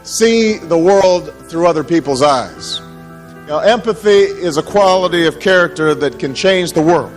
see the world through other people's eyes. Now, empathy is a quality of character that can change the world.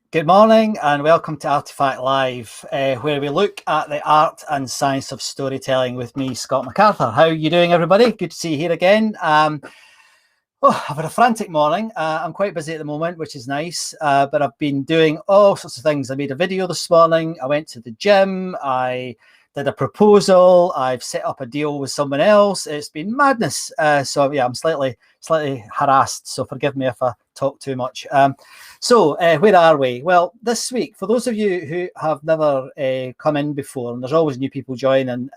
Good morning and welcome to Artefact Live, where we look at the art and science of storytelling with me, Scott MacArthur. How are you doing, everybody? Good to see you here again. I've had a frantic morning. I'm quite busy at the moment, which is nice, but I've been doing all sorts of things. I made a video this morning. I went to the gym. I did a proposal. I've set up a deal with someone else. It's been madness. So yeah, I'm slightly harassed. So forgive me if I talk too much. So where are we? Well, this week, for those of you who have never come in before, and there's always new people joining,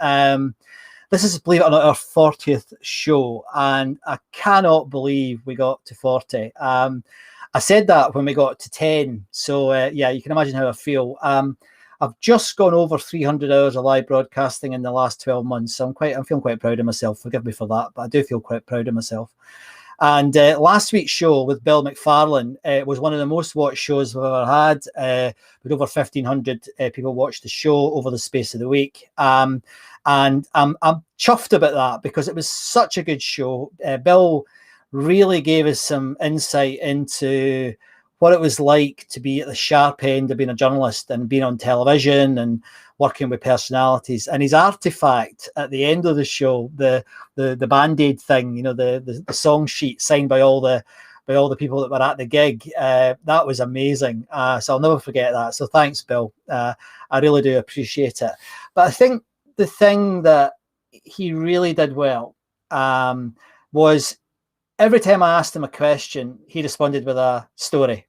this is, believe it or not, our 40th show, and I cannot believe we got to 40. I said that when we got to 10, so yeah, you can imagine how I feel. I've just gone over 300 hours of live broadcasting in the last 12 months, so I'm feeling quite proud of myself. Forgive me for that, but I do feel quite proud of myself. And last week's show with Bill McFarlane was one of the most watched shows we've ever had. With over 1,500 people watched the show over the space of the week. And I'm chuffed about that because it was such a good show. Bill really gave us some insight into what it was like to be at the sharp end of being a journalist and being on television and working with personalities. And his artifact at the end of the show, the Band-Aid thing, you know, the song sheet signed by all the people that were at the gig, that was amazing. So I'll never forget that. So thanks, Bill. I really do appreciate it. But I think the thing that he really did well was every time I asked him a question, he responded with a story.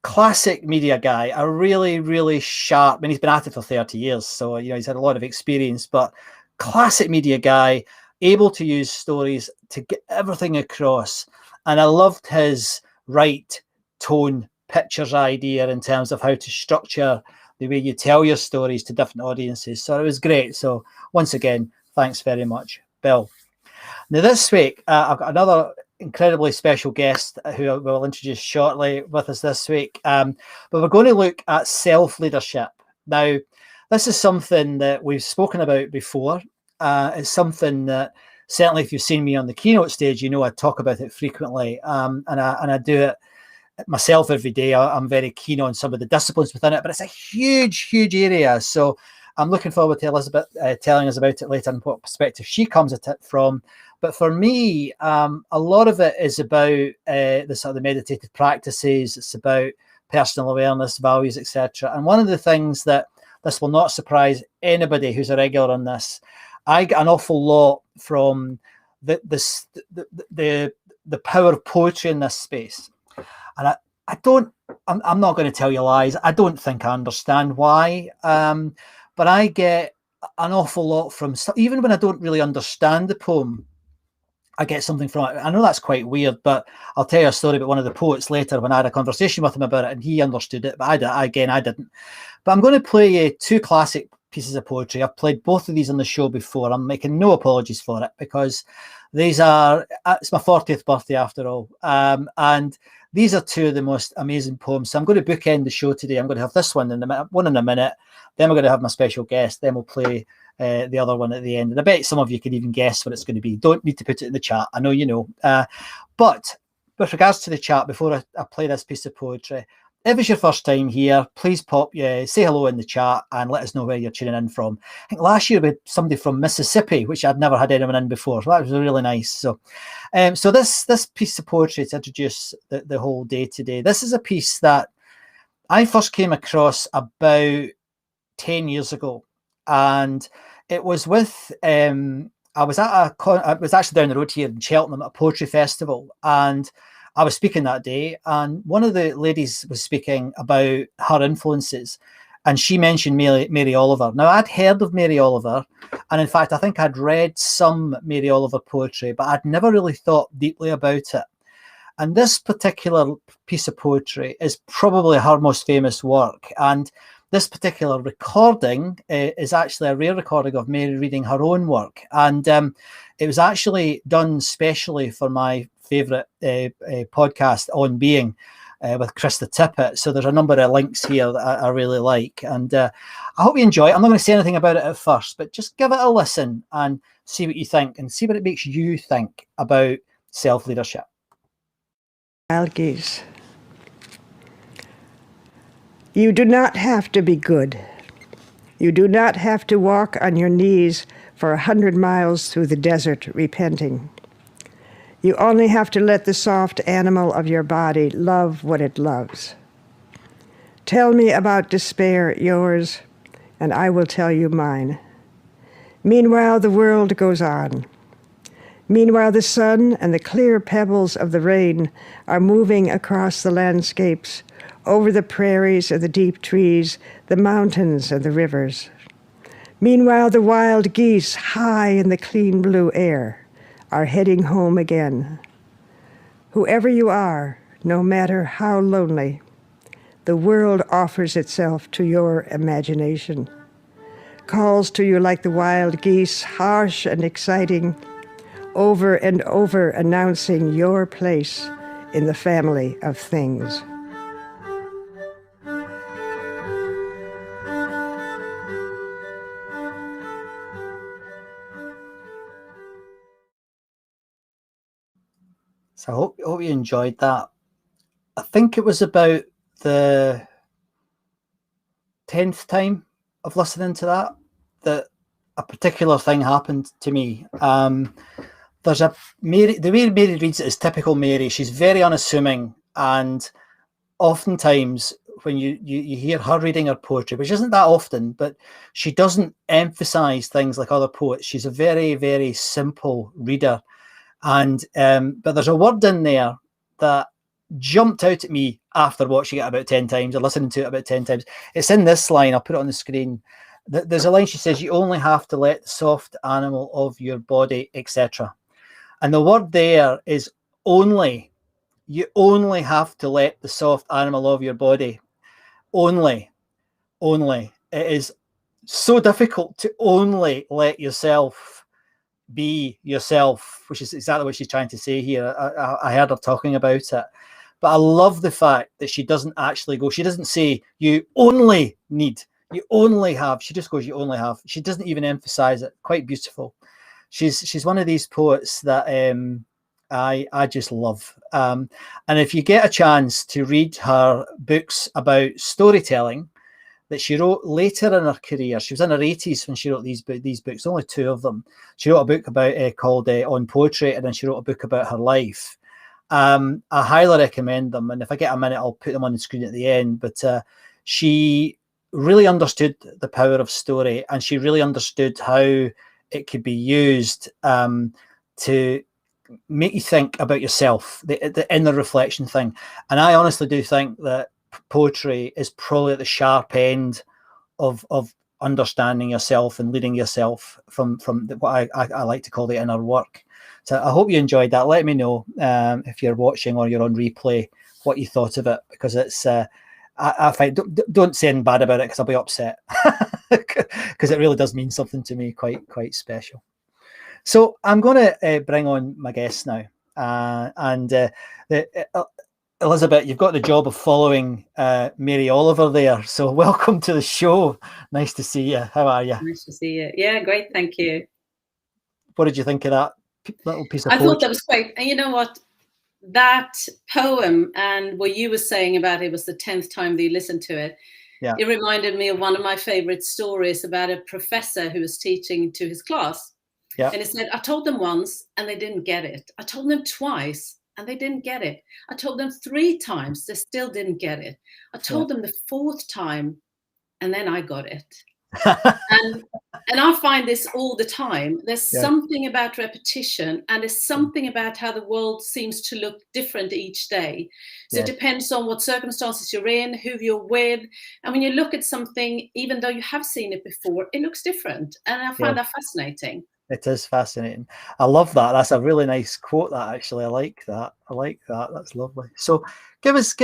Classic media guy, a really, really sharp, I mean, he's been at it for 30 years, so, you know, he's had a lot of experience, but classic media guy, able to use stories to get everything across. And I loved his right tone pictures idea in terms of how to structure the way you tell your stories to different audiences. So it was great. So once again, thanks very much, Bill. Now this week, I've got another incredibly special guest who we'll introduce shortly with us this week. But we're going to look at self-leadership. Now, this is something that we've spoken about before. It's something that certainly if you've seen me on the keynote stage, you know I talk about it frequently. And I do it myself every day. I'm very keen on some of the disciplines within it, but it's a huge, huge area. So I'm looking forward to Elisabet telling us about it later and what perspective she comes at it from. But for me, a lot of it is about the sort of the meditative practices. It's about personal awareness, values, etc. And one of the things that this will not surprise anybody who's a regular on this, I get an awful lot from the power of poetry in this space. And I'm not going to tell you lies. I don't think I understand why. But I get an awful lot from, even when I don't really understand the poem, I get something from it. I know that's quite weird, but I'll tell you a story about one of the poets later when I had a conversation with him about it and he understood it, but I didn't. But I'm going to play you two classic pieces of poetry. I've played both of these on the show before. I'm making no apologies for it because these are, it's my 40th birthday after all. And these are two of the most amazing poems. So I'm going to bookend the show today. I'm going to have this one in a minute. Then we're going to have my special guest. Then we'll play the other one at the end. And I bet some of you can even guess what it's going to be. Don't need to put it in the chat. I know you know. But with regards to the chat, before I play this piece of poetry, if it's your first time here, please say hello in the chat and let us know where you're tuning in from. I think last year we had somebody from Mississippi, which I'd never had anyone in before. So that was really nice. So this piece of poetry to introduce the whole day today. This is a piece that I first came across about 10 years ago. and it was with I was actually down the road here in Cheltenham at a poetry festival, and I was speaking that day, and one of the ladies was speaking about her influences, and she mentioned Mary Oliver. Now, I'd heard of Mary Oliver, and in fact, I think I'd read some Mary Oliver poetry, but I'd never really thought deeply about it. And this particular piece of poetry is probably her most famous work. And this particular recording is actually a rare recording of Mary reading her own work. And it was actually done specially for my favourite podcast, On Being, with Krista Tippett. So there's a number of links here that I really like. And I hope you enjoy it. I'm not going to say anything about it at first, but just give it a listen and see what you think, and see what it makes you think about self-leadership. Wild geese. You do not have to be good. You do not have to walk on your knees for 100 miles through the desert repenting. You only have to let the soft animal of your body love what it loves. Tell me about despair, yours, and I will tell you mine. Meanwhile, the world goes on. Meanwhile, the sun and the clear pebbles of the rain are moving across the landscapes, over the prairies and the deep trees, the mountains and the rivers. Meanwhile, the wild geese, high in the clean blue air, are heading home again. Whoever you are, no matter how lonely, the world offers itself to your imagination, calls to you like the wild geese, harsh and exciting, over and over announcing your place in the family of things. So I hope you enjoyed that. I think it was about the 10th time of listening to that a particular thing happened to me. There's the way Mary reads it is typical Mary. She's very unassuming, and oftentimes when you hear her reading her poetry, which isn't that often, but she doesn't emphasize things like other poets. She's a very, very simple reader. And but there's a word in there that jumped out at me after watching it about 10 times or listening to it about 10 times. It's in this line. I'll put it on the screen. There's a line, she says, you only have to let the soft animal of your body, etc. And the word there is only. You only have to let the soft animal of your body. Only. It is so difficult to only let yourself be yourself, which is exactly what she's trying to say here. I heard her talking about it, but I love the fact that she doesn't actually go, she doesn't say you only need, you only have, she just goes you only have. She doesn't even emphasize it. Quite beautiful. She's one of these poets that I just love. And if you get a chance to read her books about storytelling that she wrote later in her career, she was in her 80s when she wrote these books, only 2 of them. She wrote a book about called On Poetry, and then she wrote a book about her life. I highly recommend them, and if I get a minute, I'll put them on the screen at the end. But she really understood the power of story, and she really understood how it could be used to make you think about yourself, the inner reflection thing. And I honestly do think that poetry is probably at the sharp end of understanding yourself and leading yourself from what I like to call the inner work. So I hope you enjoyed that. Let me know if you're watching or you're on replay what you thought of it, because it's I find don't say anything bad about it, because I'll be upset, because it really does mean something to me, quite special. So I'm going to bring on my guests now, Elisabet, you've got the job of following Mary Oliver there. So welcome to the show. Nice to see you. How are you? Nice to see you. Yeah, great. Thank you. What did you think of that little piece of poetry? I thought that was great. And you know what? That poem and what you were saying about it was the 10th time that you listened to it. Yeah. It reminded me of one of my favorite stories about a professor who was teaching to his class. Yeah. And he said, I told them once and they didn't get it. I told them twice and they didn't get it. I told them 3 times, they still didn't get it. I told them the 4th time, and then I got it. And I find this all the time. There's something about repetition, and there's something about how the world seems to look different each day. So it depends on what circumstances you're in, who you're with. And when you look at something, even though you have seen it before, it looks different. And I find that fascinating. It is fascinating. I love that. That's a really nice quote, that actually. I like that. That's lovely. So give us,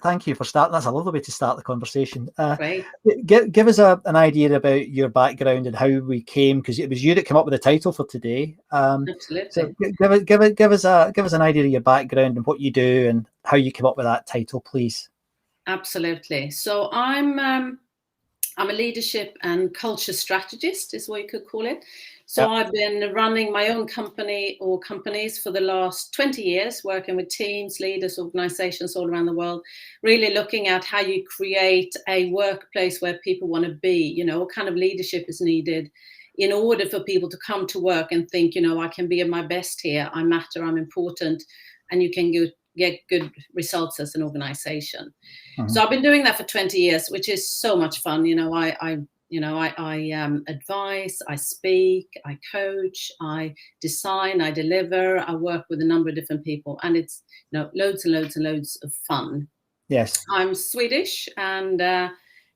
thank you for starting. That's a lovely way to start the conversation. Great. Give us an idea about your background and how we came, because it was you that came up with the title for today. Absolutely. So give us an idea of your background and what you do and how you came up with that title, please. Absolutely. So I'm a leadership and culture strategist, is what you could call it. So I've been running my own company or companies for the last 20 years, working with teams, leaders, organizations all around the world, really looking at how you create a workplace where people want to be, you know, what kind of leadership is needed in order for people to come to work and think, you know, I can be at my best here, I matter, I'm important, and you can get good results as an organization. So I've been doing that for 20 years, which is so much fun. You know, I advise, I speak, I coach, I design, I deliver, I work with a number of different people, and it's, you know, loads and loads and loads of fun. Yes. I'm Swedish and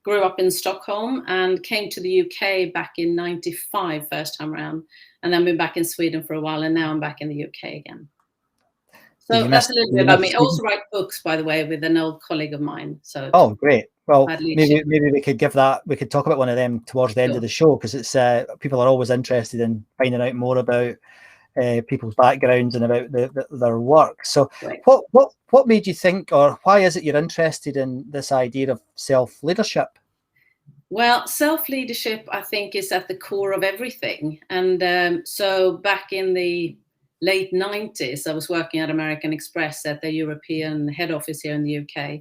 grew up in Stockholm and came to the UK back in '95 first time around, and then been back in Sweden for a while, and now I'm back in the UK again. So that's a little bit about me. I also write books, by the way, with an old colleague of mine. So great. Well, maybe we could give that. We could talk about one of them towards the end of the show, because it's people are always interested in finding out more about people's backgrounds and about their work. So, what made you think, or why is it you're interested in this idea of self-leadership? Well, self-leadership, I think, is at the core of everything. And so back in the late 90s, I was working at American Express at the European head office here in the UK.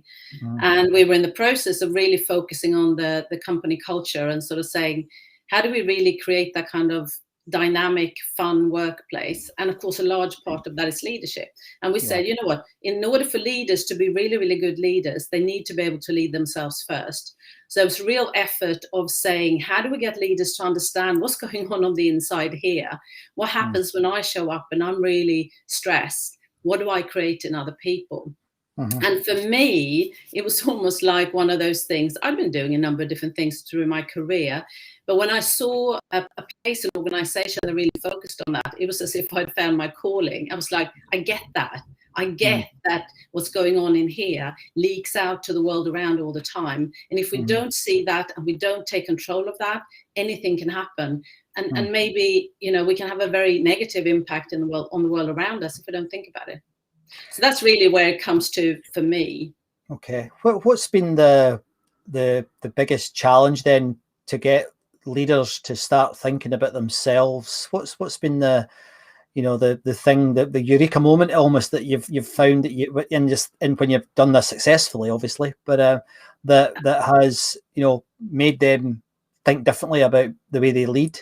And we were in the process of really focusing on the company culture and sort of saying, how do we really create that kind of dynamic, fun workplace? And of course, a large part of that is leadership. And we said, you know what, in order for leaders to be really, really good leaders, they need to be able to lead themselves first. So it was a real effort of saying, how do we get leaders to understand what's going on the inside here? What happens when I show up and I'm really stressed? What do I create in other people? And for me, it was almost like one of those things. I've been doing a number of different things through my career, but when I saw a place, an organization that really focused on that, it was as if I'd found my calling. I was like, I get that. I get that what's going on in here leaks out to the world around all the time. And if we don't see that and we don't take control of that, anything can happen. And maybe, you know, we can have a very negative impact in the world, on the world around us, if we don't think about it. So that's really where it comes to for me. Okay. What's been the biggest challenge then to get leaders to start thinking about themselves? What's been the thing, the eureka moment almost that you've found that you in when you've done this successfully, obviously, but that has, you know, made them think differently about the way they lead?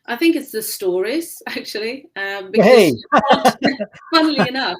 I think it's the stories, actually, because funnily enough,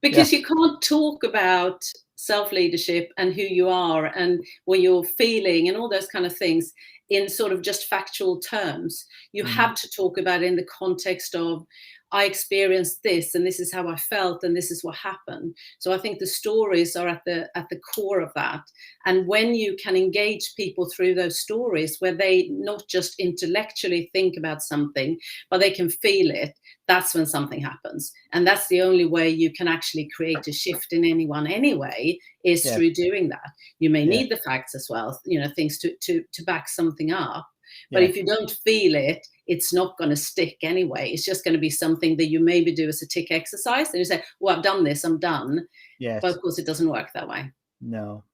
because you can't talk about self-leadership and who you are and what you're feeling and all those kind of things in sort of just factual terms. You have to talk about it in the context of, I experienced this and this is how I felt and this is what happened. So I think the stories are at the core of that. And when you can engage people through those stories where they not just intellectually think about something, but they can feel it, that's when something happens. And that's the only way you can actually create a shift in anyone anyway, is through doing that. You may need the facts as well, you know, things to back something up. But if you don't feel it, it's not going to stick anyway. It's just going to be something that you maybe do as a tick exercise. And you say, well, I've done this, I'm done. Yes. But of course, it doesn't work that way. No.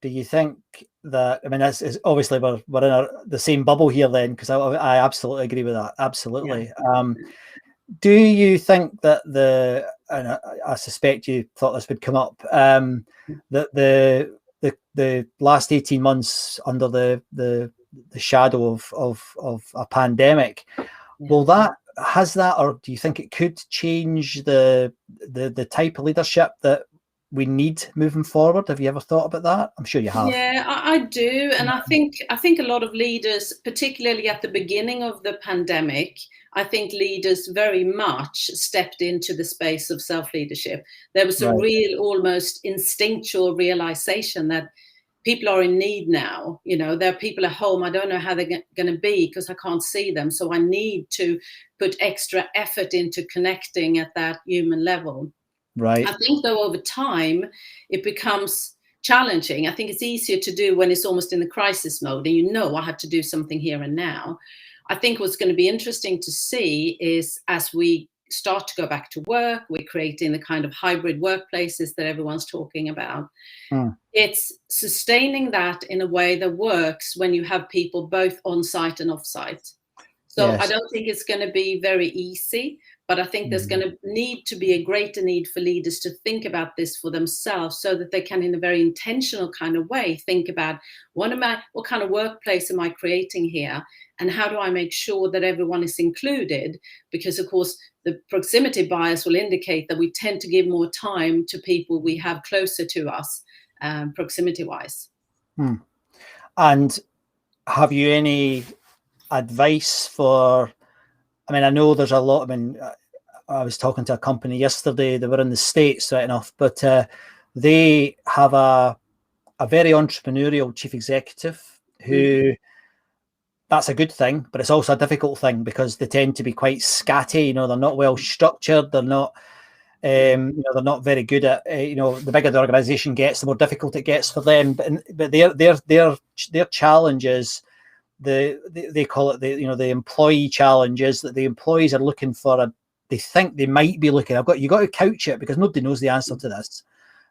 Do you think that, I mean, that's obviously we're in the same bubble here then, because I absolutely agree with that. Absolutely. Yeah. Do you think that and I suspect you thought this would come up, that the last 18 months under the shadow of a pandemic, has that, or do you think it could change the type of leadership that we need moving forward? Have you ever thought about that? I'm sure you have. Yeah, I do. And I think a lot of leaders, particularly at the beginning of the pandemic, I think leaders very much stepped into the space of self-leadership. There was a real, almost instinctual realization that people are in need now. You know, there are people at home, I don't know how they're going to be because I can't see them. So I need to put extra effort into connecting at that human level. Right. I think, though, over time, it becomes challenging. I think it's easier to do when it's almost in the crisis mode and you know I have to do something here and now. I think what's going to be interesting to see is as we start to go back to work, we're creating the kind of hybrid workplaces that everyone's talking about. It's sustaining that in a way that works when you have people both on site and off site. So I don't think it's going to be very easy, but I think there's going to need to be a greater need for leaders to think about this for themselves so that they can, in a very intentional kind of way, think about what kind of workplace am I creating here? And how do I make sure that everyone is included? Because, of course, the proximity bias will indicate that we tend to give more time to people we have closer to us, proximity-wise. And have you any advice for, I mean, I know there's a lot, I mean, I was talking to a company yesterday, they were in the States, right enough, but they have a very entrepreneurial chief executive who, that's a good thing, but it's also a difficult thing because they tend to be quite scatty, you know, they're not well structured, they're not, you know, they're not very good at, you know, the bigger the organization gets, the more difficult it gets for them. But their challenge is they call it the, you know, the employee challenges, that the employees are looking for they think they might be looking. You got to couch it because nobody knows the answer to this.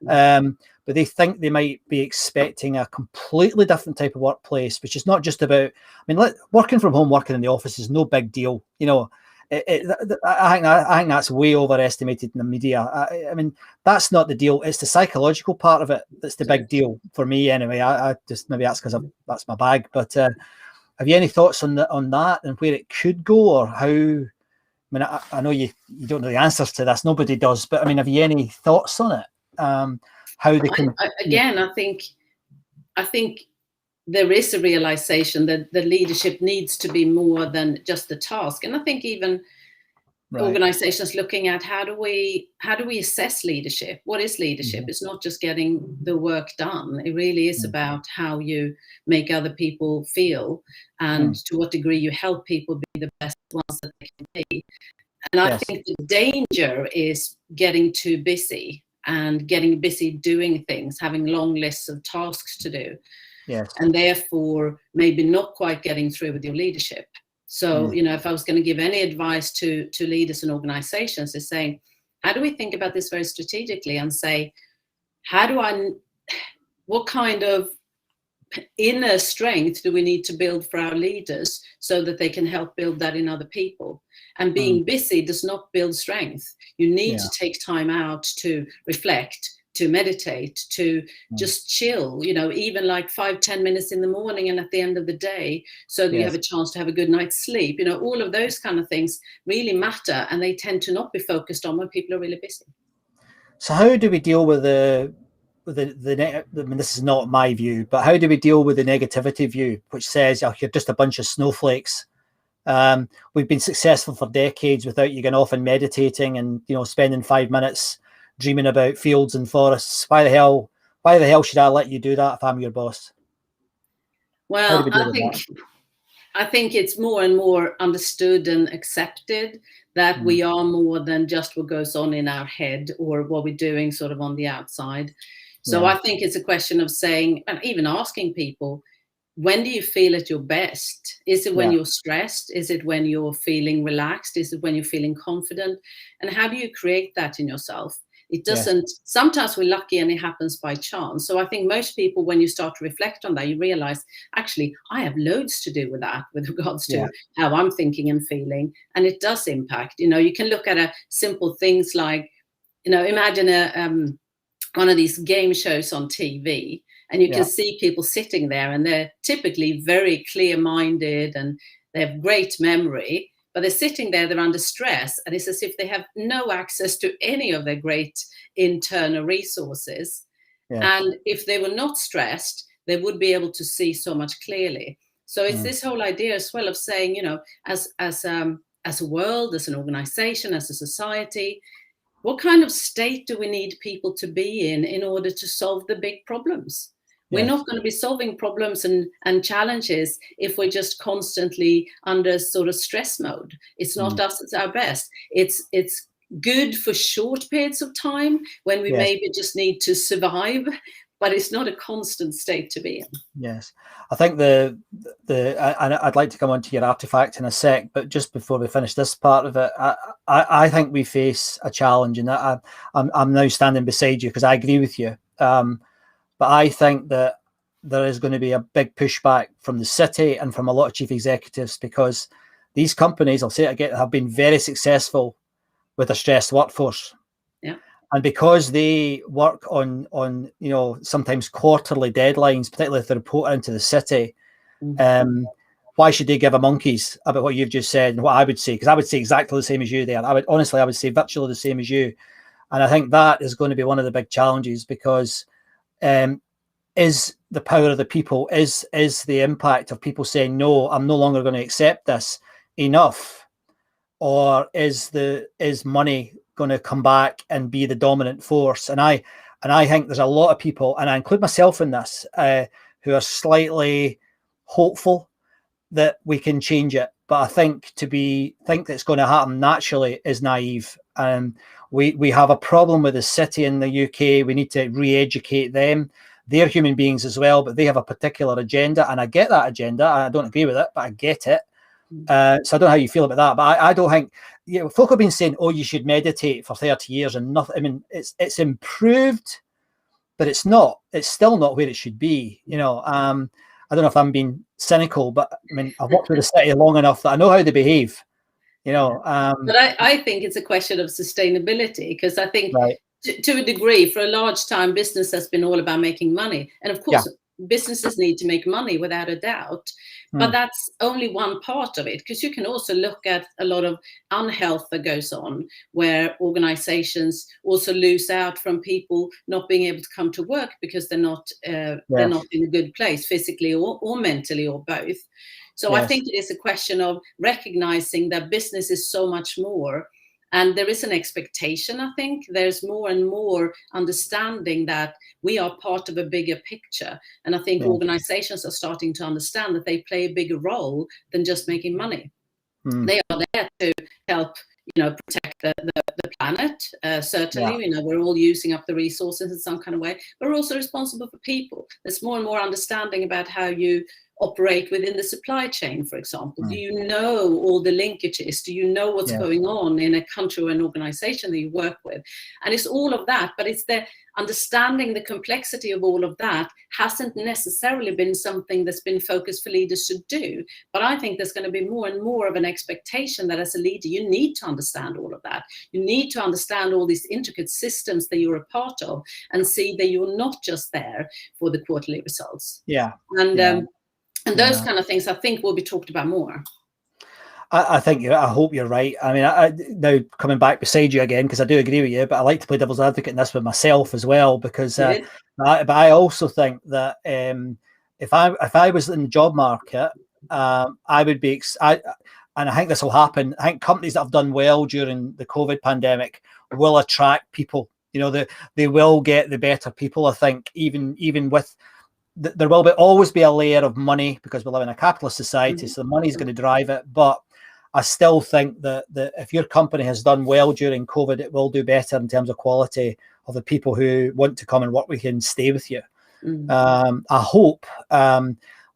But they think they might be expecting a completely different type of workplace, which is not just about, I mean, working from home, working in the office is no big deal. You know, I think that's way overestimated in the media. I mean, that's not the deal. It's the psychological part of it that's the big deal for me anyway. I just, maybe that's because that's my bag. But have you any thoughts on that and where it could go, or how? I mean, I know you don't know the answers to this. Nobody does. But I mean, have you any thoughts on it? How they can? I think there is a realization that the leadership needs to be more than just a task, and I think even organizations looking at how do we assess leadership? What is leadership? It's not just getting the work done. It really is about how you make other people feel, and to what degree you help people be the best ones that they can be. And I think the danger is getting too busy and getting busy doing things, having long lists of tasks to do. And therefore maybe not quite getting through with your leadership. So, you know, if I was going to give any advice to leaders and organizations, is saying, how do we think about this very strategically and say, what kind of inner strength do we need to build for our leaders so that they can help build that in other people? And being busy does not build strength. You need to take time out to reflect, to meditate, to just chill, you know, even like 5-10 minutes in the morning and at the end of the day, so that you have a chance to have a good night's sleep. You know, all of those kind of things really matter, and they tend to not be focused on when people are really busy. So how do we deal with I mean, this is not my view, but how do we deal with the negativity view, which says, oh, you're just a bunch of snowflakes? We've been successful for decades without you going off and meditating and, you know, spending 5 minutes dreaming about fields and forests. Why the hell should I let you do that if I'm your boss? Well, I think it's more and more understood and accepted that we are more than just what goes on in our head or what we're doing sort of on the outside. So I think it's a question of saying, and even asking people, when do you feel at your best? Is it when you're stressed? Is it when you're feeling relaxed? Is it when you're feeling confident? And how do you create that in yourself? It doesn't, sometimes we're lucky and it happens by chance. So I think most people, when you start to reflect on that, you realize, actually, I have loads to do with that, with regards to how I'm thinking and feeling. And it does impact. You know, you can look at simple things like, you know, imagine one of these game shows on TV, and you can see people sitting there and they're typically very clear-minded and they have great memory. but they're sitting there, they're under stress, and it's as if they have no access to any of their great internal resources. And if they were not stressed, they would be able to see so much clearly. So it's this whole idea as well of saying, you know, as a world, as an organization, as a society, what kind of state do we need people to be in order to solve the big problems? We're not going to be solving problems and challenges if we're just constantly under sort of stress mode. It's not us at our best. It's good for short periods of time when we maybe just need to survive, but it's not a constant state to be in. Yes, I think I'd like to come on to your artifact in a sec, but just before we finish this part of it, I think we face a challenge, and I'm now standing beside you because I agree with you. But I think that there is going to be a big pushback from the city and from a lot of chief executives, because these companies, I'll say it again, have been very successful with a stressed workforce. Yeah. And because they work on you know, sometimes quarterly deadlines, particularly if they report into the city, why should they give a monkeys about what you've just said and what I would say? Because I would say exactly the same as you there. I would say virtually the same as you. And I think that is going to be one of the big challenges, because is the power of the people, is the impact of people saying, no, I'm no longer going to accept this, enough? Or is money going to come back and be the dominant force? And I think there's a lot of people, and I include myself in this, who are slightly hopeful that we can change it. But I think that it's going to happen naturally is naive. We have a problem with the city in the UK. We need to re-educate them. They're human beings as well, but they have a particular agenda, and I get that agenda. I don't agree with it, but I get it. So I don't know how you feel about that, but I don't think, you know, folk have been saying, oh, you should meditate for 30 years and nothing. I mean, it's improved, but it's still not where it should be. You know, I don't know if I'm being cynical, but I mean, I've worked with the city long enough that I know how they behave, you know. But I think it's a question of sustainability, because I think to a degree, for a large time, business has been all about making money. And of course, businesses need to make money without a doubt. But that's only one part of it, because you can also look at a lot of unhealth that goes on, where organizations also lose out from people not being able to come to work because they're not in a good place, physically or mentally, or both. So I think it is a question of recognizing that business is so much more. And there is an expectation, I think. There's more and more understanding that we are part of a bigger picture. And I think organizations are starting to understand that they play a bigger role than just making money. They are there to help, you know, protect the planet. Certainly, you know, we're all using up the resources in some kind of way. But we're also responsible for people. There's more and more understanding about how you operate within the supply chain, for example. Do you know all the linkages? Do you know what's going on in a country or an organization that you work with? And it's all of that, but it's the understanding the complexity of all of that hasn't necessarily been something that's been focused for leaders to do. But I think there's going to be more and more of an expectation that as a leader, you need to understand all of that. You need to understand all these intricate systems that you're a part of, and see that you're not just there for the quarterly results. And those kind of things, I think, will be talked about more. I hope you're right. I mean, now coming back beside you again, because I do agree with you, but I like to play devil's advocate in this with myself as well, because but I also think that if I was in the job market, I would be, and I think this will happen. I think companies that have done well during the COVID pandemic will attract people. You know, they will get the better people. I think even with there will always be a layer of money, because we live in a capitalist society, so the money is going to drive it. But I still think that if your company has done well during COVID, it will do better in terms of quality of the people who want to come and work with you and stay with you. I hope.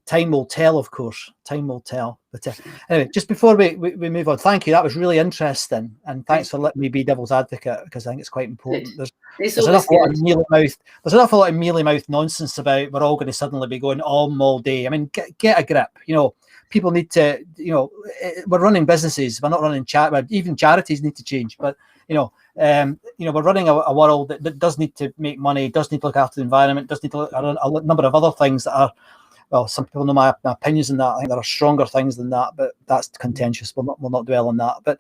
Time will tell, of course. Time will tell. But anyway, just before we move on, thank you. That was really interesting, and thanks for letting me be devil's advocate, because I think it's quite important. There's an awful lot of mealy-mouthed nonsense about we're all going to suddenly be going all day. I mean, get a grip. You know, people need to. You know, we're running businesses. We're not running even charities need to change. But we're running a world that does need to make money, does need to look after the environment, does need to look at a number of other things that are well, some people know my opinions on that. I think there are stronger things than that, but that's contentious. We'll not dwell on that. But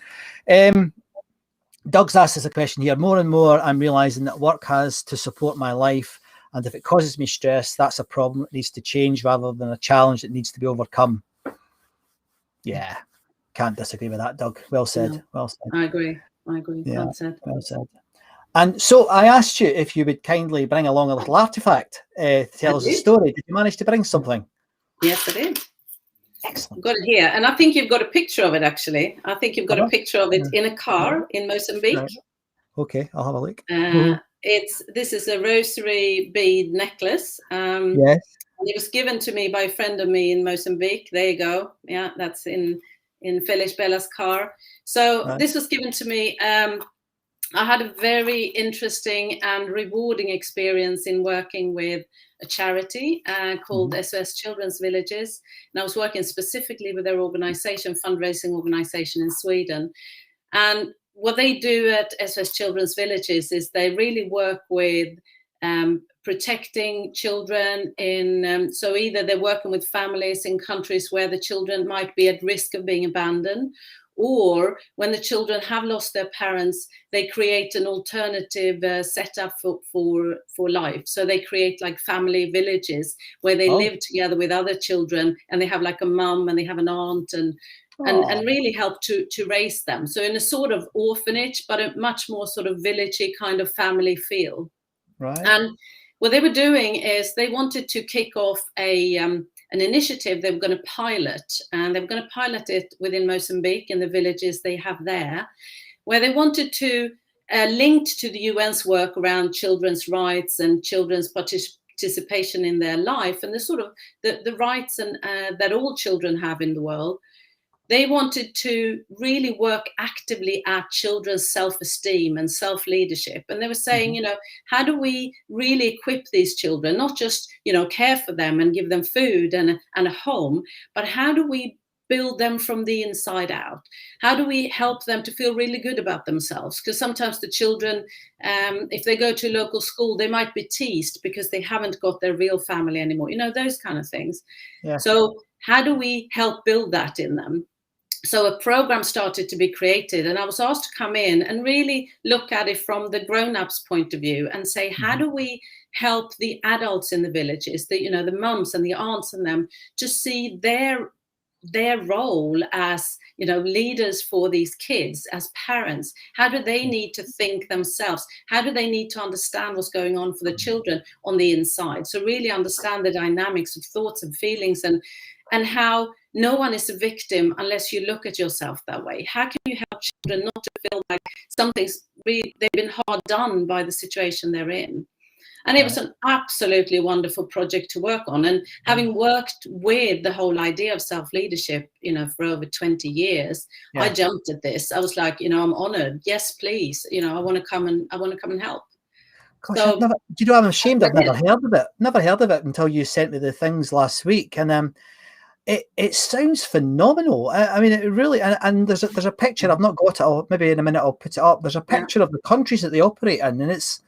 Doug's asked us a question here. More and more, I'm realizing that work has to support my life. And if it causes me stress, that's a problem that needs to change rather than a challenge that needs to be overcome. Yeah, can't disagree with that, Doug. Well said. No, well said. I agree. Yeah, well said. Well said. And so I asked you if you would kindly bring along a little artifact to tell us a story. Did you manage to bring something? Yes, I did. Excellent. I've got it here. And I think you've got a picture of it, actually. I think you've got a picture of it in a car in Mozambique. Right. Okay, I'll have a look. This is a rosary bead necklace. Yes. And it was given to me by a friend of me in Mozambique. There you go. Yeah, that's in Feliz Bella's car. So this was given to me. I had a very interesting and rewarding experience in working with a charity called SOS Children's Villages. And I was working specifically with their organization, fundraising organization in Sweden. And what they do at SOS Children's Villages is they really work with protecting children in, so either they're working with families in countries where the children might be at risk of being abandoned, or when the children have lost their parents, they create an alternative setup for life. So they create like family villages where they live together with other children, and they have like a mum and they have an aunt and really help to raise them. So in a sort of orphanage, but a much more sort of villagey kind of family feel. Right. And what they were doing is they wanted to kick off an initiative they were going to pilot, and they were going to pilot it within Mozambique in the villages they have there, where they wanted to link to the UN's work around children's rights and children's participation in their life and the sort of the rights and that all children have in the world. They wanted to really work actively at children's self-esteem and self-leadership. And they were saying, how do we really equip these children, not just, care for them and give them food and a home, but how do we build them from the inside out? How do we help them to feel really good about themselves? Because sometimes the children, if they go to a local school, they might be teased because they haven't got their real family anymore, those kind of things. Yeah. So how do we help build that in them? So a program started to be created, and I was asked to come in and really look at it from the grown-ups' point of view and say, how do we help the adults in the villages, the mums and the aunts and them, to see their role as leaders for these kids, as parents? How do they need to think themselves? How do they need to understand what's going on for the children on the inside? So really understand the dynamics of thoughts and feelings and how no one is a victim unless you look at yourself that way. How can you help children not to feel like something's really, they've been hard done by the situation they're in? And it was an absolutely wonderful project to work on. And having worked with the whole idea of self-leadership, for over 20 years, I jumped at this. I was like, I'm honored. Yes, please. I want to come and help. Gosh, so, I'm ashamed I've never heard of it. Never heard of it until you sent me the things last week. And it sounds phenomenal. I mean, it really, and there's a picture. I've not got it. Maybe in a minute I'll put it up. There's a picture of the countries that they operate in, and it's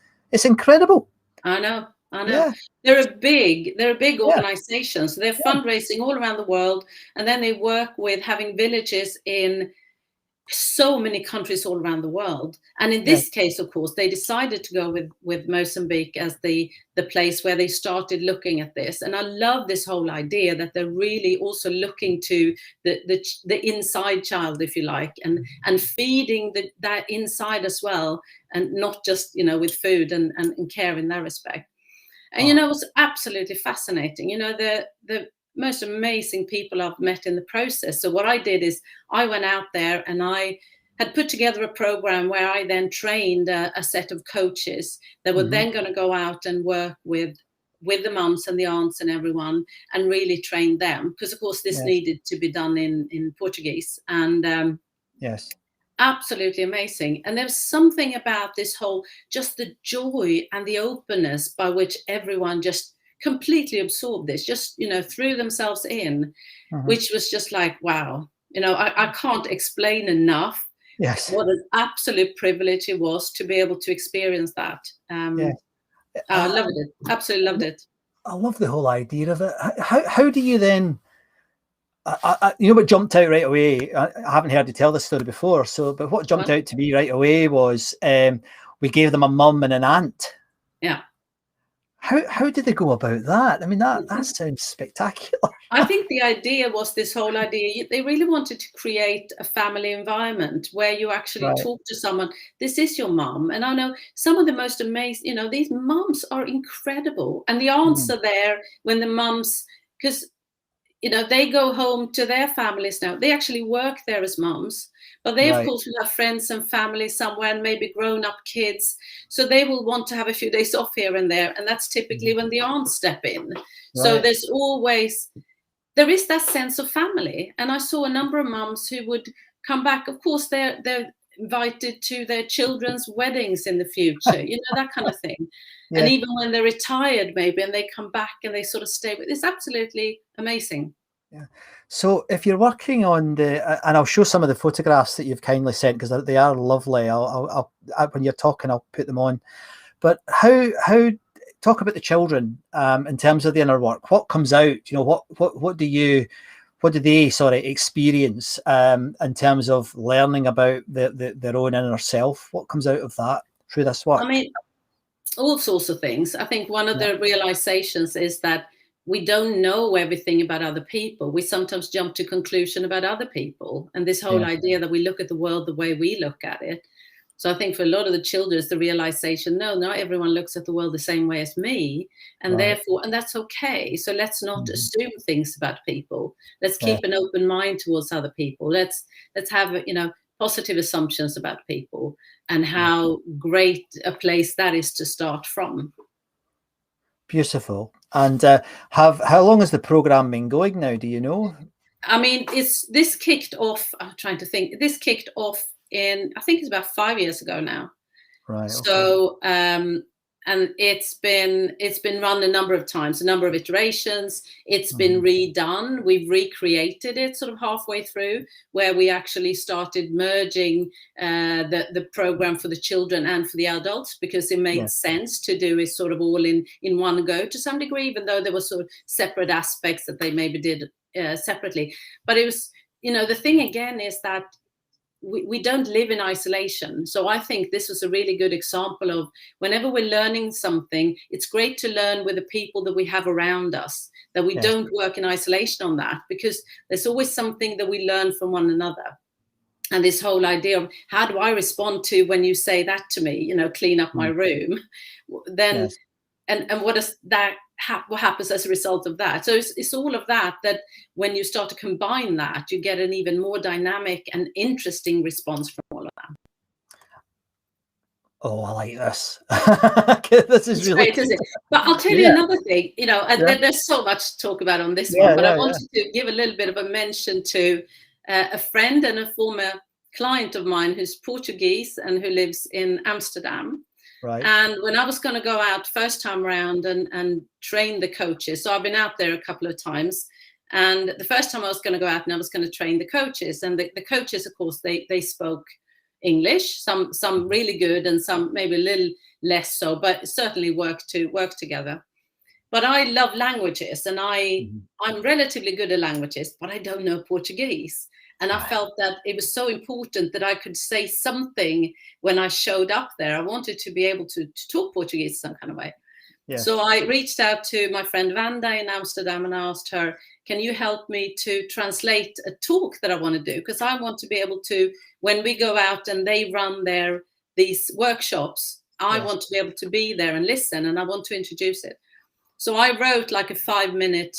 incredible. I know. Yeah. They're a big organization. So they're fundraising all around the world, and then they work with having villages in so many countries all around the world. And in this case, of course, they decided to go with Mozambique as the place where they started looking at this. And I love this whole idea that they're really also looking to the inside child, if you like, and feeding that inside as well, and not just with food and care in that respect. And it was absolutely fascinating. The most amazing people I've met in the process. So what I did is I went out there and I had put together a program where I then trained a set of coaches that were then going to go out and work with the mums and the aunts and everyone and really train them. Because of course this needed to be done in Portuguese. And absolutely amazing. And there's something about this whole, just the joy and the openness by which everyone just completely absorbed this, just threw themselves in, which was just like, wow, I can't explain enough what an absolute privilege it was to be able to experience that. I loved it, absolutely loved it. I love the whole idea of it. How do you then? You know what jumped out right away? I haven't heard you tell this story before. But what jumped out to me right away was we gave them a mum and an aunt. Yeah. How did they go about that? I mean, that sounds spectacular. I think the idea was this whole idea. They really wanted to create a family environment where you actually talk to someone. This is your mum. And I know some of the most amazing, these mums are incredible. And the aunts are there when the mums, because, they go home to their families now. They actually work there as mums. But they, of course, will have friends and family somewhere and maybe grown-up kids. So they will want to have a few days off here and there. And that's typically when the aunts step in. So there is that sense of family. And I saw a number of mums who would come back. Of course, they're invited to their children's weddings in the future, that kind of thing. Yeah. And even when they're retired, maybe, and they come back and they sort of stay with, it's absolutely amazing. Yeah. So if you're working on and I'll show some of the photographs that you've kindly sent because they are lovely. I'll when you're talking, I'll put them on. But how talk about the children in terms of the inner work? What comes out? What do they experience in terms of learning about their own inner self? What comes out of that through this work? I mean, all sorts of things. I think one of the realizations is that we don't know everything about other people. We sometimes jump to conclusion about other people. And this whole idea that we look at the world the way we look at it. So I think for a lot of the children, it's the realization, no, not everyone looks at the world the same way as me. And therefore, and that's okay. So let's not assume things about people. Let's keep an open mind towards other people. Let's have, positive assumptions about people and how great a place that is to start from. Beautiful. And how long has the program been going now? Do you know? I mean, this kicked off. I'm trying to think. This kicked off I think it's about 5 years ago now. Right. So and it's been run a number of times, a number of iterations. It's been redone. We've recreated it sort of halfway through, where we actually started merging the program for the children and for the adults, because it made sense to do it sort of all in one go to some degree, even though there were sort of separate aspects that they maybe did separately. But it was, the thing again is that we don't live in isolation. So I think this was a really good example of whenever we're learning something, it's great to learn with the people that we have around us, that we don't work in isolation on that, because there's always something that we learn from one another. And this whole idea of how do I respond to when you say that to me, clean up my room, then, and what does that what happens as a result of that? So it's all of that when you start to combine that, you get an even more dynamic and interesting response from all of that. Oh, I like this. This is really great, isn't it? But I'll tell you another thing, there's so much to talk about on this one, but I wanted to give a little bit of a mention to a friend and a former client of mine who's Portuguese and who lives in Amsterdam. Right. And when I was going to go out first time around and train the coaches, so I've been out there a couple of times, and the first time I was going to go out and I was going to train the coaches, and the coaches, of course, they spoke English, some really good and some maybe a little less so, but certainly work together. But I love languages, and I'm relatively good at languages, but I don't know Portuguese. And I felt that it was so important that I could say something when I showed up there. I wanted to be able to talk Portuguese some kind of way. Yeah. So I reached out to my friend Vanda in Amsterdam and asked her, can you help me to translate a talk that I want to do? Because I want to be able to, when we go out and they run these workshops, I want to be able to be there and listen, and I want to introduce it. So I wrote like a 5-minute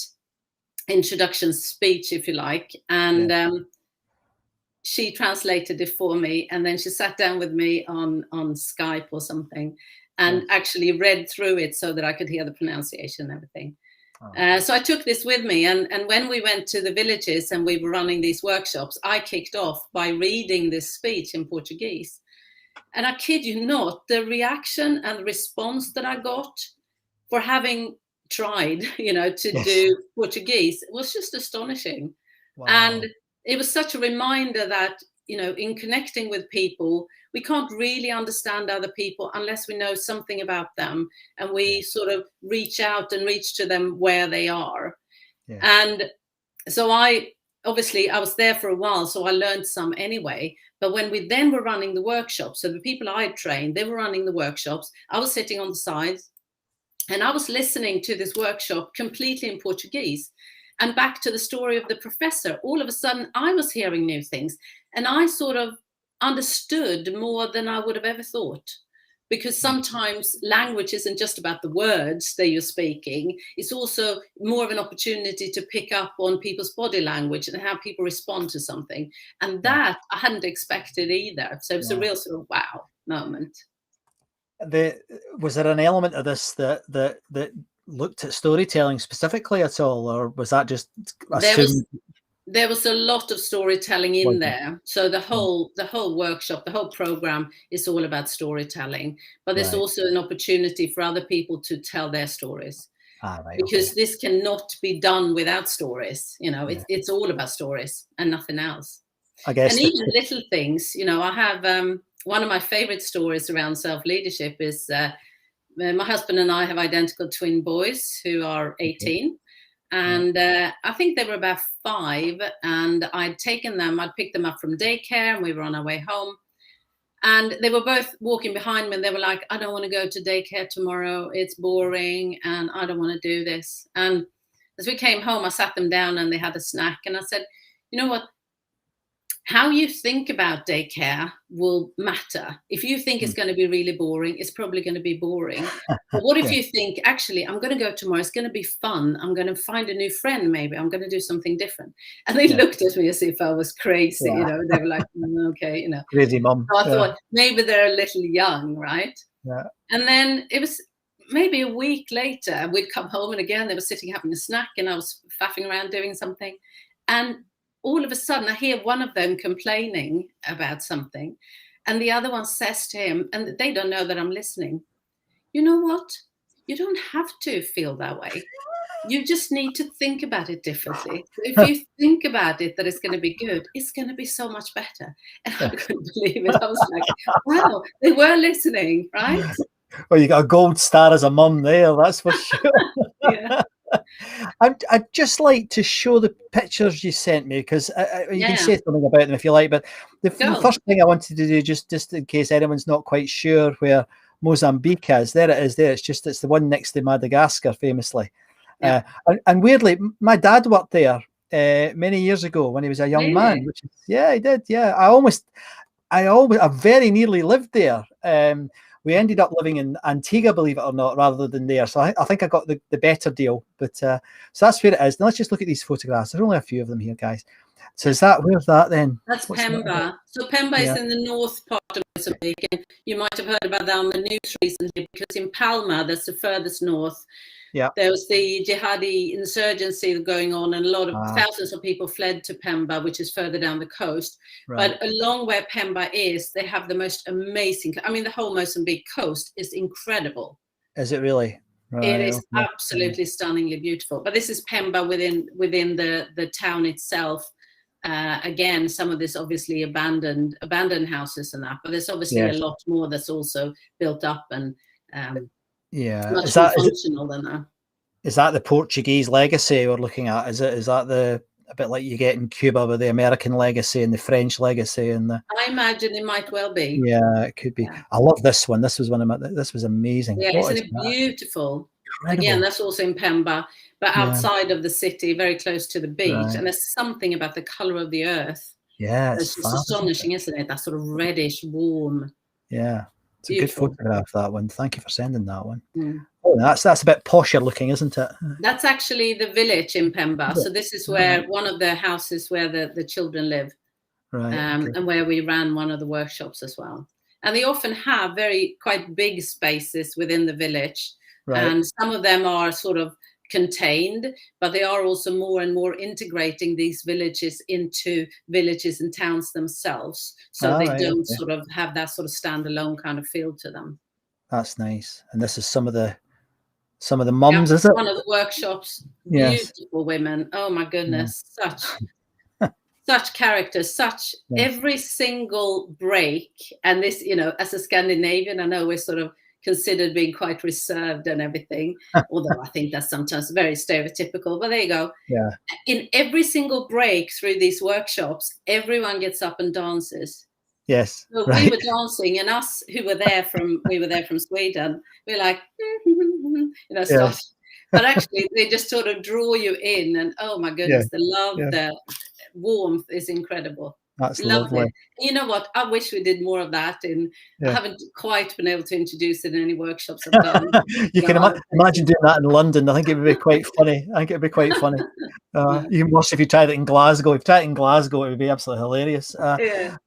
introduction speech, if you like, and she translated it for me, and then she sat down with me on Skype or something and actually read through it so that I could hear the pronunciation and everything. So I took this with me, and when we went to the villages and we were running these workshops, I kicked off by reading this speech in Portuguese. And I kid you not, the reaction and the response that I got for having tried, to do Portuguese was just astonishing. Wow. And it was such a reminder that in connecting with people, we can't really understand other people unless we know something about them, and we sort of reach out and reach to them where they are. Yeah. And so I was there for a while, so I learned some anyway. But when we then were running the workshops, so the people I had trained, they were running the workshops. I was sitting on the sides and I was listening to this workshop completely in Portuguese. And back to the story of the professor, all of a sudden I was hearing new things, and I sort of understood more than I would have ever thought. Because sometimes language isn't just about the words that you're speaking. It's also more of an opportunity to pick up on people's body language and how people respond to something. And that I hadn't expected either. So it was a real sort of wow moment. Was there an element of this that looked at storytelling specifically at all, or was that just assumed? There was a lot of storytelling in there. So the whole workshop, the whole program is all about storytelling. But there's also an opportunity for other people to tell their stories. Because this cannot be done without stories. It's all about stories and nothing else. I guess. And even little things. I have one of my favorite stories around self-leadership is my husband and I have identical twin boys who are 18. And I think they were about 5, and I'd picked them up from daycare, and we were on our way home. And they were both walking behind me, and they were like, I don't want to go to daycare tomorrow. It's boring, and I don't want to do this. And as we came home, I sat them down, and they had a snack. And I said, you know what? How you think about daycare will matter. If you think it's going to be really boring, it's probably going to be boring. But what if you think, actually, I'm going to go tomorrow, it's going to be fun, I'm going to find a new friend, maybe I'm going to do something different. And they looked at me as if I was crazy, they were like, okay, Crazy mum. So I thought maybe they're a little young, right? Yeah. And then it was maybe a week later, we'd come home, and again, they were sitting having a snack, and I was faffing around doing something. And all of a sudden, I hear one of them complaining about something, and the other one says to him, and they don't know that I'm listening, you know what? You don't have to feel that way. You just need to think about it differently. If you think about it that it's going to be good, it's going to be so much better. And I couldn't believe it. I was like, wow, they were listening, right? Well, you got a gold star as a mum there, that's for sure. Yeah. I'd just like to show the pictures you sent me, because you can say something about them if you like, but the first thing I wanted to do, just in case anyone's not quite sure where Mozambique is, there it is there. It's the one next to Madagascar, famously. Yeah. And weirdly, my dad worked there many years ago when he was a young man. Which is, he did. Yeah, I very nearly lived there. We ended up living in Antigua, believe it or not, rather than there. So I think I got the better deal. But so that's where it is. Now let's just look at these photographs. There's only a few of them here, guys. So where's that then? That's Pemba. So Pemba is in the north part of Mozambique. And you might have heard about that on the news recently, because in Palma, that's the furthest north. Yeah. There was the jihadi insurgency going on, and a lot of thousands of people fled to Pemba, which is further down the coast. Right. But along where Pemba is, they have the most amazing, the whole Mozambique coast is incredible. Is it really? Right. It is absolutely stunningly beautiful. But this is Pemba within the town itself. Again, some of this obviously abandoned houses and that, but there's obviously a lot more that's also built up and much more functional than that. Is that the Portuguese legacy we're looking at? Is that a bit like you get in Cuba with the American legacy and the French legacy and the? I imagine it might well be. Yeah, it could be. Yeah. I love this one. This was this was amazing. Yeah, isn't it beautiful? Incredible. Again, that's also in Pemba, but outside of the city, very close to the beach. Right. And there's something about the color of the earth. Yeah, it's just astonishing, isn't it? That sort of reddish, warm. Yeah. It's beautiful. A good photograph, that one. Thank you for sending that one. Mm. Oh, that's a bit posher looking, isn't it? That's actually the village in Pemba. So this is where one of the houses where the children live, right? And where we ran one of the workshops as well. And they often have quite big spaces within the village, right. And some of them are sort of contained, but they are also more and more integrating these villages into villages and towns themselves, so they don't sort of have that sort of standalone kind of feel to them. That's nice. And this is some of the mums, is it? One of the workshops. Beautiful women. Oh my goodness, such such characters, every single break. And this, as a Scandinavian, I know we're sort of considered being quite reserved and everything, although I think that's sometimes very stereotypical, but there you go. Yeah. In every single break through these workshops, everyone gets up and dances. Yes. So right. we were dancing, and us who were there from Sweden, we were like, stuff. But actually, they just sort of draw you in, and oh my goodness, the love, the warmth is incredible. That's lovely. You know what? I wish we did more of that. I haven't quite been able to introduce it in any workshops I've done. You can imagine doing that in London. I think it would be quite funny. You can watch if you tried it in Glasgow. If you tried it in Glasgow, it would be absolutely hilarious. And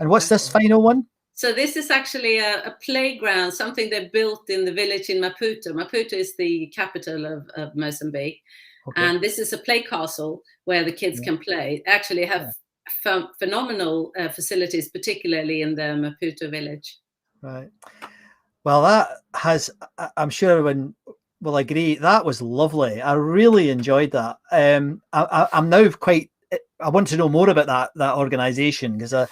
what's this final one? So this is actually a playground, something they built in the village in Maputo. Maputo is the capital of Mozambique. Okay. And this is a play castle where the kids can play. Actually have phenomenal facilities, particularly in the Maputo village. Right. Well, that has, I'm sure everyone will agree, that was lovely. I really enjoyed that. I'm now I want to know more about that organization, because I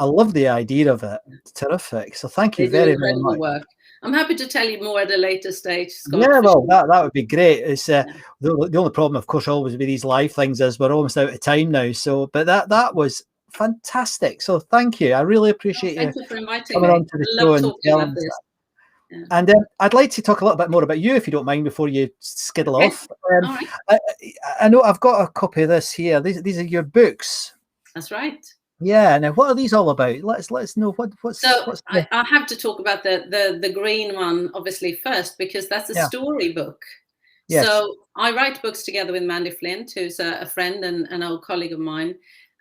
love the idea of it. It's terrific. So thank you very, very much. Work. I'm happy to tell you more at a later stage, Scott. Yeah, well, that would be great. It's the only problem, of course, always with these live things is we're almost out of time now. So, but that was fantastic. So thank you. I really appreciate you. Thank you for inviting coming me. on to the show and telling us that. Yeah. And I'd like to talk a little bit more about you, if you don't mind, before you skiddle off. Right. I know I've got a copy of this here. These are your books. That's right. Yeah. Now, what are these all about? Let us know what's. I have to talk about the green one, obviously, first, because that's a storybook. Yes. So I write books together with Mandy Flint, who's a friend and an old colleague of mine.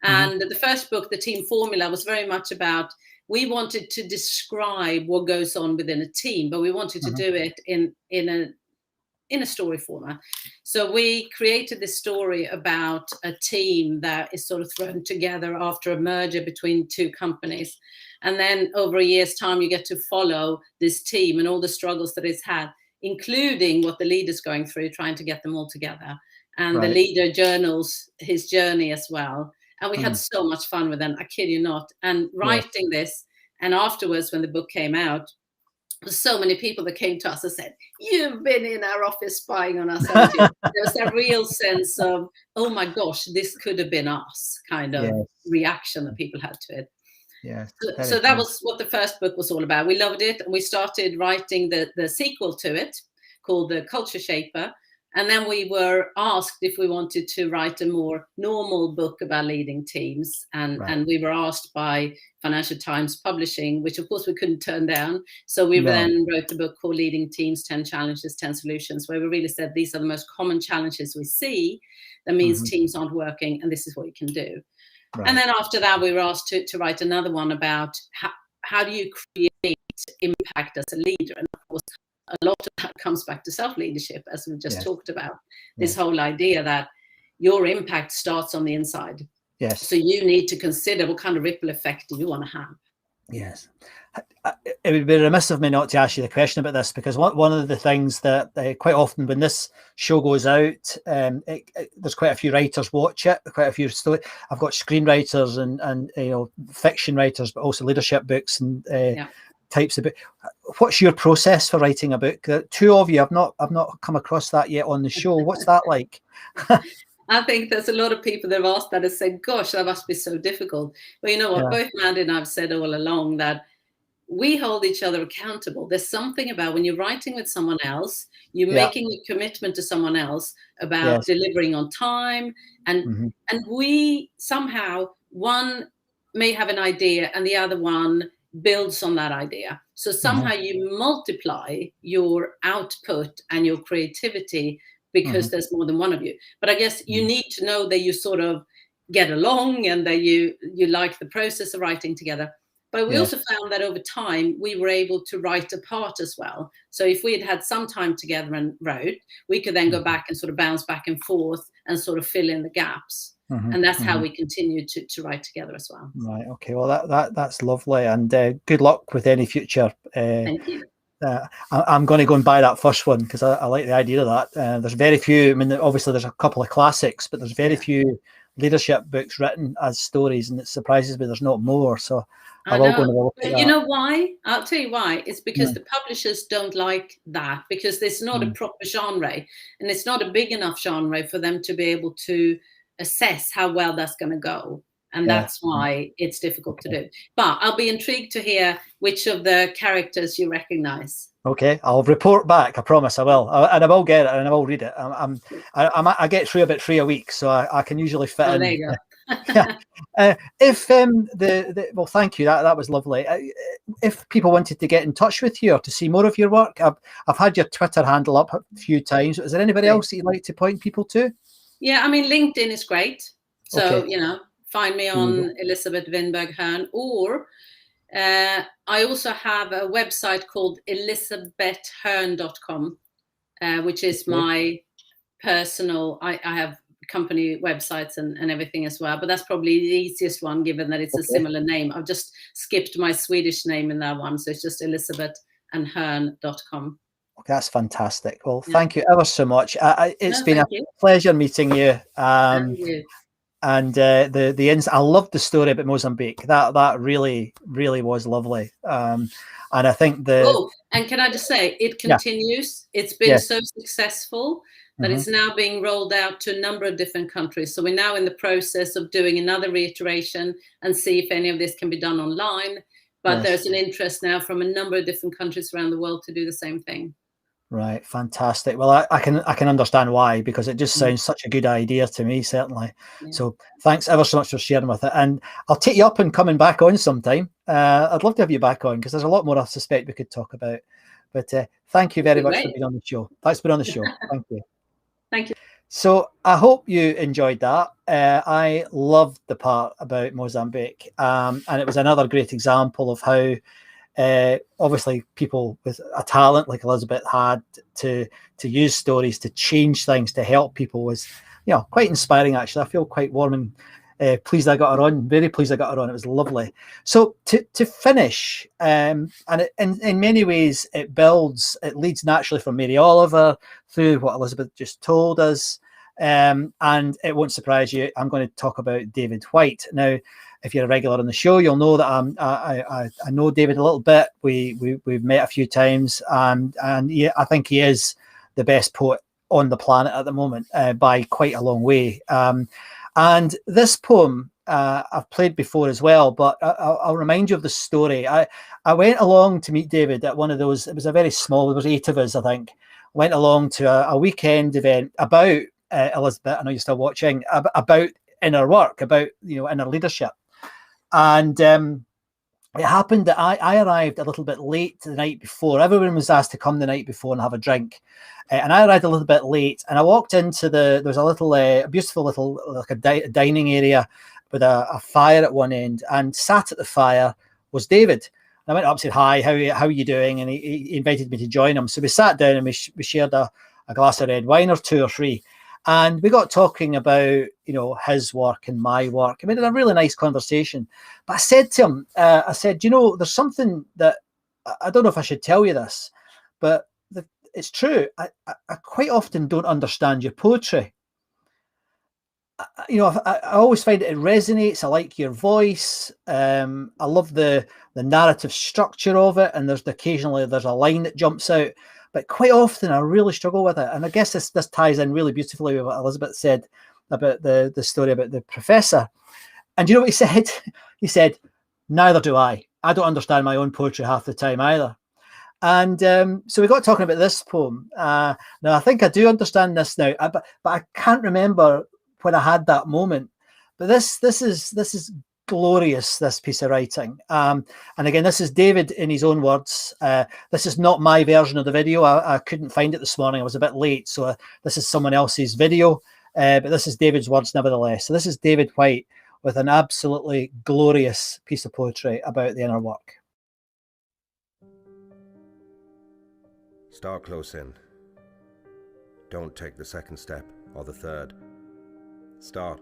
And the first book, The Team Formula, was very much about, we wanted to describe what goes on within a team, but we wanted to do it in a story format. So we created this story about a team that is sort of thrown together after a merger between two companies. And then over a year's time, you get to follow this team and all the struggles that it's had, including what the leader's going through, trying to get them all together. And the leader journals his journey as well. And we had so much fun with them, I kid you not. And writing this, and afterwards when the book came out, there were so many people that came to us and said, "You've been in our office spying on us, haven't you?" There was a real sense of, oh my gosh, this could have been us, kind of reaction that people had to it. Yeah. So that was what the first book was all about. We loved it, and we started writing the sequel to it, called The Culture Shaper. And then we were asked if we wanted to write a more normal book about leading teams. And we were asked by Financial Times Publishing, which of course we couldn't turn down. So we then wrote a book called Leading Teams, 10 Challenges, 10 Solutions, where we really said these are the most common challenges we see. That means teams aren't working, and this is what you can do. Right. And then after that, we were asked to write another one about how do you create impact as a leader? And of course, a lot of that comes back to self-leadership, as we just talked about. This whole idea that your impact starts on the inside. Yes. So you need to consider what kind of ripple effect do you want to have. Yes. It would be remiss of me not to ask you the question about this, because one of the things that quite often when this show goes out, there's quite a few writers watch it, quite a few stories. I've got screenwriters and fiction writers, but also leadership books and types of book. What's your process for writing a book? Two of you, I've not come across that yet on the show. What's that like? I think there's a lot of people that have asked that and said, gosh, that must be so difficult. But you know what, both Mandy and I have said all along that we hold each other accountable. There's something about when you're writing with someone else, you're making a commitment to someone else about delivering on time. And we somehow, one may have an idea and the other one builds on that idea. So somehow you multiply your output and your creativity because there's more than one of you. But I guess you need to know that you sort of get along and that you like the process of writing together. But we also found that over time, we were able to write apart as well. So if we had some time together and wrote, we could then go back and sort of bounce back and forth and sort of fill in the gaps. And that's how we continue to write together as well. Right. Okay. Well, that's lovely. And good luck with any future. Thank you. I'm going to go and buy that first one because I like the idea of that. There's very few. I mean, obviously there's a couple of classics, but there's very few leadership books written as stories, and it surprises me there's not more. So I I will go and know. look at But that. you know why? I'll tell you why. It's because the publishers don't like that, because it's not a proper genre, and it's not a big enough genre for them to be able to assess how well that's going to go. And that's why it's difficult to do. But I'll be intrigued to hear which of the characters you recognize. Okay, I'll report back. I promise I will, and I will get it, and I will read it. I get through about 3 a week, so I can usually fit in. There you go. If well, thank you. That was lovely. If people wanted to get in touch with you or to see more of your work, I've had your Twitter handle up a few times. Is there anybody else that you'd like to point people to? Yeah, I mean, LinkedIn is great. So Okay. find me on Elisabet Vinberg Hearn, or I also have a website called elisabethhearn.com, which is my personal. I have company websites and everything as well, but that's probably the easiest one, given that it's a similar name. I've just skipped my Swedish name in that one, so it's just elisabethandhearn.com. Okay, that's fantastic. Well, thank you ever so much. It's been a pleasure meeting you. And I loved the story about Mozambique. That really was lovely. And I think and can I just say, it continues. It's been so successful that it's now being rolled out to a number of different countries. So we're now in the process of doing another reiteration and see if any of this can be done online. But there's an interest now from a number of different countries around the world to do the same thing. Right, fantastic. Well, I can understand why, because it just sounds such a good idea to me, certainly. So thanks ever so much for sharing with it, and I'll take you up and coming back on sometime. I'd love to have you back on, because there's a lot more I suspect we could talk about. But thank you very much for being on the show. Thanks for being on the show. Thank you. Thank you. So I hope you enjoyed that. I loved the part about Mozambique, and it was another great example of how obviously people with a talent like Elisabet had to use stories to change things, to help people, was quite inspiring. Actually, I feel quite warm and pleased I got her on. Very pleased I got her on. It was lovely. So to finish, and in many ways it leads naturally from Mary Oliver through what Elisabet just told us, and it won't surprise you, I'm going to talk about David Whyte. Now, if you're a regular on the show, you'll know that I know David a little bit. We've met a few times, and I think he is the best poet on the planet at the moment, by quite a long way. And this poem I've played before as well, but I'll remind you of the story. I went along to meet David at one of those. It was a very small. There was 8 of us, I think. Went along to a weekend event about Elisabet. I know you're still watching. About inner work, about inner leadership. And it happened that I arrived a little bit late the night before. Everyone was asked to come the night before and have a drink. And I arrived a little bit late, and I walked into there was a little, beautiful little, like a dining area with a fire at one end, and sat at the fire was David. And I went up and said, "Hi, how are you doing?" And he invited me to join him. So we sat down and we shared a glass of red wine, or 2 or 3. And we got talking about, his work and my work. I mean, it was a really nice conversation. But I said to him, there's something that I don't know if I should tell you this, but it's true. I quite often don't understand your poetry. I always find it resonates. I like your voice. I love the narrative structure of it. And occasionally there's a line that jumps out. But quite often I really struggle with it. And I guess this ties in really beautifully with what Elisabet said about the story about the professor. And you know what he said? He said, "Neither do I. I don't understand my own poetry half the time either." And so we got talking about this poem. Now, I think I do understand this now, but I can't remember when I had that moment. But this is glorious, this piece of writing. And again, this is David in his own words. This is not my version of the video. I couldn't find it this morning. I was a bit late. So this is someone else's video. But this is David's words nevertheless. So this is David Whyte with an absolutely glorious piece of poetry about the inner work. Start close in. Don't take the second step or the third. Start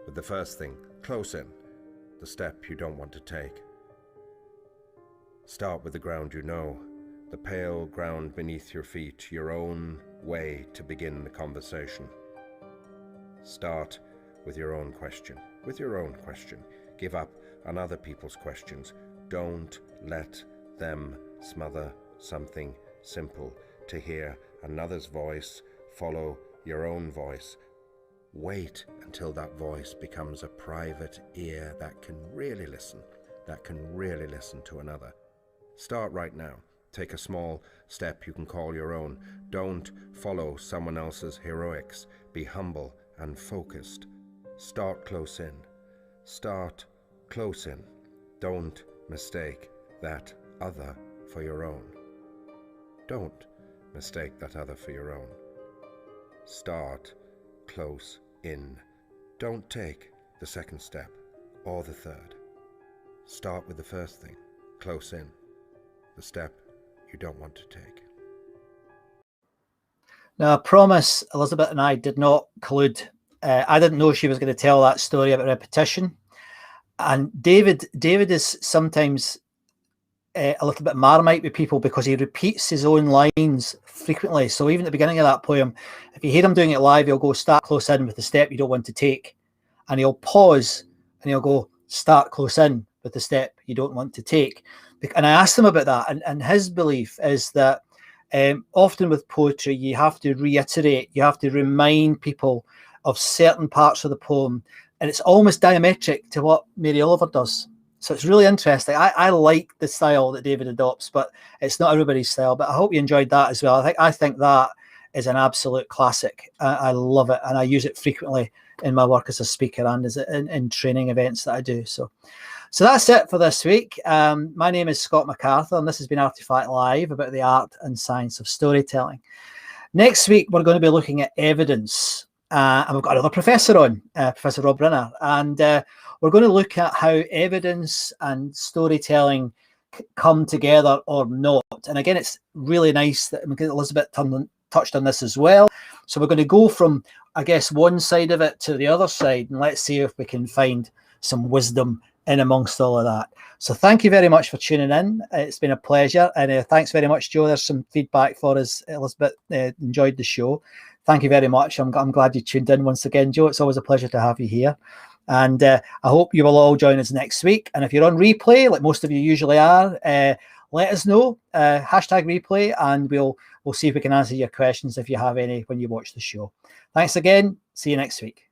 with the first thing, close in, the step you don't want to take. Start with the ground you know, the pale ground beneath your feet, your own way to begin the conversation. Start with your own question. With your own question. Give up on other people's questions. Don't let them smother something simple. To hear another's voice, follow your own voice. Wait until that voice becomes a private ear that can really listen to another. Start right now. Take a small step you can call your own. Don't follow someone else's heroics. Be humble and focused. Start close in. Start close in. Don't mistake that other for your own. Don't mistake that other for your own. Start close in. Don't take the second step or the third. Start with the first thing, close in, the step you don't want to take. Now, I promise Elisabet and I did not collude. I didn't know she was going to tell that story about repetition. And David is sometimes a little bit Marmite with people because he repeats his own lines frequently. So even at the beginning of that poem, if you hear him doing it live, he'll go start close in with the step you don't want to take. And he'll pause and he'll go start close in with the step you don't want to take. And I asked him about that. And his belief is that often with poetry, you have to reiterate, you have to remind people of certain parts of the poem. And it's almost diametric to what Mary Oliver does. So it's really interesting. I like the style that David adopts, but it's not everybody's style. But I hope you enjoyed that as well. I think that is an absolute classic. I love it, and I use it frequently in my work as a speaker and as in training events that I do. So that's it for this week. My name is Scott MacArthur, and this has been Artefact Live about the art and science of storytelling. Next week, we're going to be looking at evidence. And we've got another professor on, Professor Rob Brenner, and we're going to look at how evidence and storytelling come together or not. And again, it's really nice that Elisabet touched on this as well. So we're going to go from, I guess, one side of it to the other side, and let's see if we can find some wisdom in amongst all of that. So thank you very much for tuning in. It's been a pleasure, and thanks very much, Joe. There's some feedback for us. Elisabet enjoyed the show. Thank you very much. I'm glad you tuned in once again, Joe. It's always a pleasure to have you here. And I hope you will all join us next week. And if you're on replay, like most of you usually are, let us know, hashtag replay, and we'll see if we can answer your questions if you have any when you watch the show. Thanks again. See you next week.